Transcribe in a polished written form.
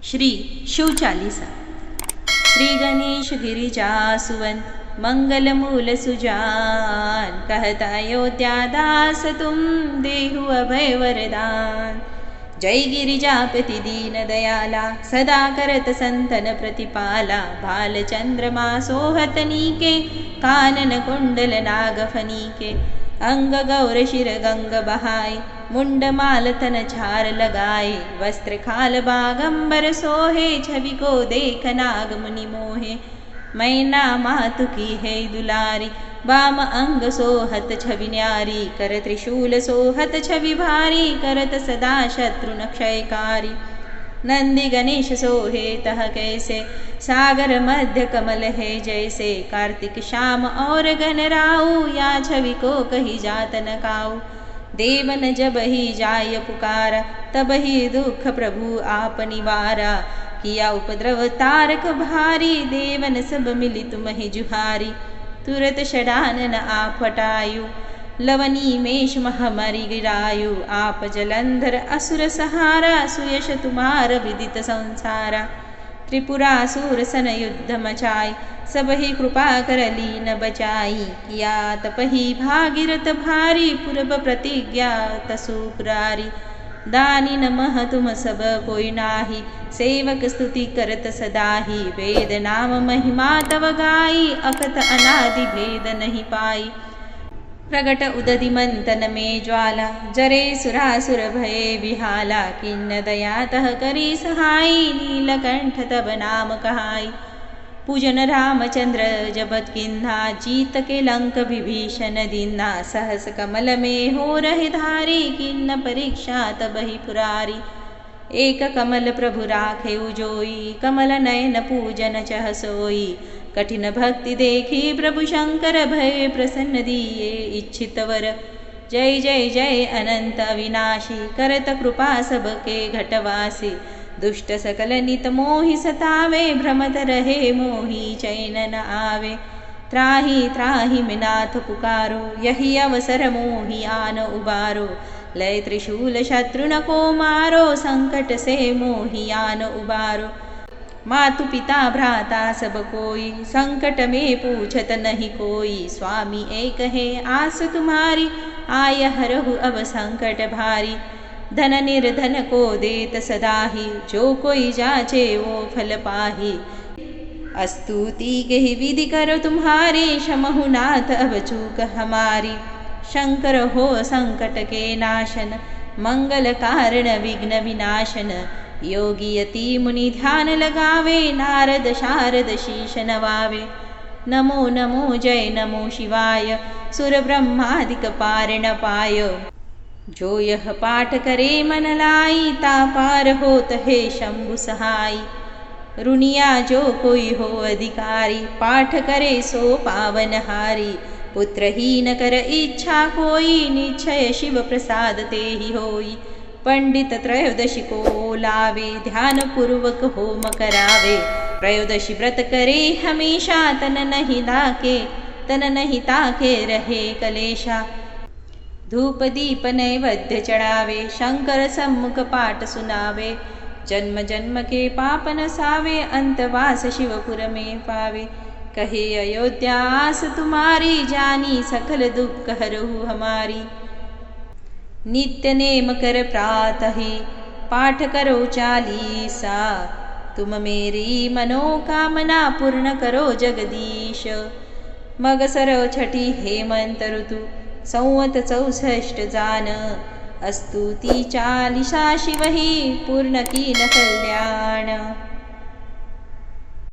श्री शिव चालीसा। श्री गणेश गिरिजा सुवन मंगल मूल सुजान, कहत अयोध्या दास तुम देहु अभय वरदान। जय गिरिजापति दीन दयाला, सदा करत संतन प्रतिपाला। भाल चंद्रमा सोहत नीके, कानन कुंडल नागफनीके। अंग गौर शिर गंग बहाय, मुंड माल तन छार लगाए। वस्त्र खाल बागंबर सोहे, छवि को देख नाग मुनि मोहे। मैना मातु की है दुलारी, बाम अंग सोहत छवि न्यारी। कर त्रिशूल सोहत छवि भारी, करत सदा शत्रु क्षयकारी। नंदी गणेश सोहे तह कैसे, सागर मध्य कमल है जैसे। कार्तिक श्याम और गणराऊ, या छवि को कही जात न काऊ। देवन जब ही जाय पुकारा, तब ही दुख प्रभु आप निवारा। किया उपद्रव तारक भारी, देवन सब मिली तुम ही जुहारी। तुरत षडानन आप हटायु, लवनी मेष महामरी गिरायु। आप जलंधर असुर सहारा, सुयश तुम्हार विदित संसारा। त्रिपुरासुर सन युद्ध मचाई, सब ही कृपा कर लीन बचाई। किया तपहि भागीरथ भारी, पूर्व प्रतिज्ञा तसुपुरारी। दानी नमः तुम सब कोई नाही, सेवक स्तुति करत सदाही। वेद नाम महिमा तव गाई, अकथ अनादि भेद नहीं पाई। प्रगट उदधि मंथन में ज्वाला, जरे सुरासुर भये विहाला। किन्न दया तह करी सहाई, नीलकंठ तब नाम कहाई। पूजन रामचंद्र जबत किन्हा, जीत के लंक विभीषण दीन्हा। सहस कमल में हो रहे धारी, किन्न परीक्षा तब ही पुरारी। एक कमल प्रभु राखे उजोई, कमल नयन पूजन चह सोई। कठिन भक्ति देखी प्रभु शंकर, भय प्रसन्न दिए इच्छित वर। जय जय जय अनंत अविनाशी, करत कृपा सबके घटवासी। दुष्ट सकल नित मोहि सतावे, भ्रमत रहे मोहि चैन न आवे। त्राहि त्राहि में नाथ पुकारो, यही अवसर मोहि आन उबारो। लय त्रिशूल शत्रु न को मारो, संकट से मोहि आन उबारो। मातु पिता भ्राता सब कोई, संकट में पूछत नहीं कोई। स्वामी एक है आस तुम्हारी, आय हरहु अब संकट भारी। धन निर्धन को देत सदाही, जो कोई जाचे वो फल पाही। स्तुति के विधि करो तुम्हारी, क्षमहु नाथ अब चूक हमारी। शंकर हो संकट के नाशन, मंगल कारण विघ्न विनाशन। योगी यति मुनि ध्यान लगावे, नारद शारद शीश नवावे। नमो नमो जय नमो शिवाय, सुर ब्रह्मादिक पार न पाय। जो यह पाठ करे मन लाई, ता पार होत है शंभु सहाय। रुनिया जो कोई हो अधिकारी, पाठ करे सो पावन हारी। पुत्रहीन कर इच्छा कोई, निश्चय शिव प्रसाद ते ही होई। पंडित त्रयोदशी को लावे, ध्यान पूर्वक होम करावे। त्रयोदशी व्रत करे हमेशा, तन नहीं ताके रहे कलेशा। धूप दीप नैवेद्य चढ़ावे, शंकर सम्मुख पाठ सुनावे। जन्म जन्म के पाप नसावे, अंतवास शिवपुर में पावे। कहे अयोध्या आस तुम्हारी, जानी सकल दुख हरहु हमारी। नित्य नेम कर प्रातः, पाठ करो चालीसा। तुम मेरी मनोकामना, पूर्ण करो जगदीश। मग सरो छठी हेमंत ऋतु, संवत 64 जान। स्तुति चालीसा शिव ही, पूर्ण कीन कल्याण।